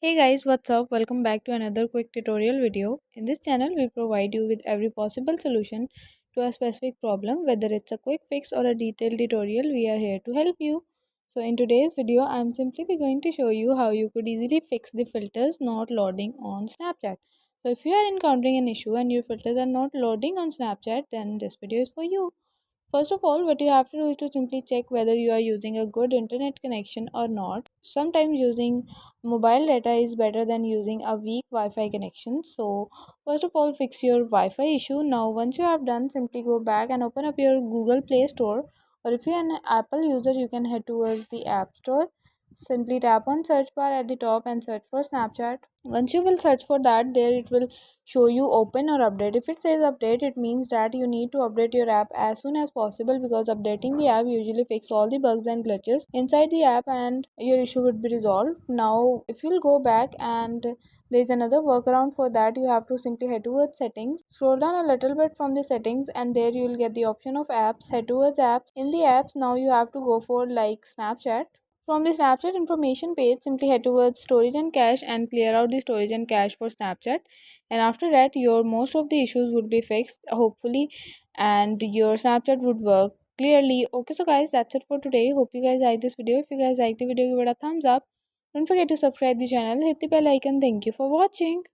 Hey guys, what's up? Welcome back to another quick tutorial video. In this channel, we provide you with every possible solution to a specific problem, whether it's a quick fix or a detailed tutorial, we are here to help you. So in today's video, I'm simply going to show you how you could easily fix the filters not loading on Snapchat. So if you are encountering an issue and your filters are not loading on Snapchat, then this video is for you. First of all, what you have to do is to simply check whether you are using a good internet connection or not. Sometimes using mobile data is better than using a weak Wi-Fi connection. So, first of all, fix your Wi-Fi issue. Now, once you have done, simply go back and open up your Google Play Store. Or if you're an Apple user, you can head towards the App Store. Simply tap on search bar at the top and search for Snapchat. Once you will search for that, there it will show you open or update. If it says update, it means that you need to update your app as soon as possible, because updating the app usually fix all the bugs and glitches inside the app and your issue would be resolved. Now if you'll go back, and there's another workaround for that, you have to simply head towards settings, scroll down a little bit from the settings, and there you will get the option of apps. Head towards apps. In the apps, now you have to go for like Snapchat. From the Snapchat information page, simply head towards storage and cache and clear out the storage and cache for Snapchat. And after that, your most of the issues would be fixed, hopefully, and your Snapchat would work clearly. Okay, so guys, that's it for today. Hope you guys like this video. If you guys like the video, give it a thumbs up. Don't forget to subscribe the channel, hit the bell icon. Thank you for watching.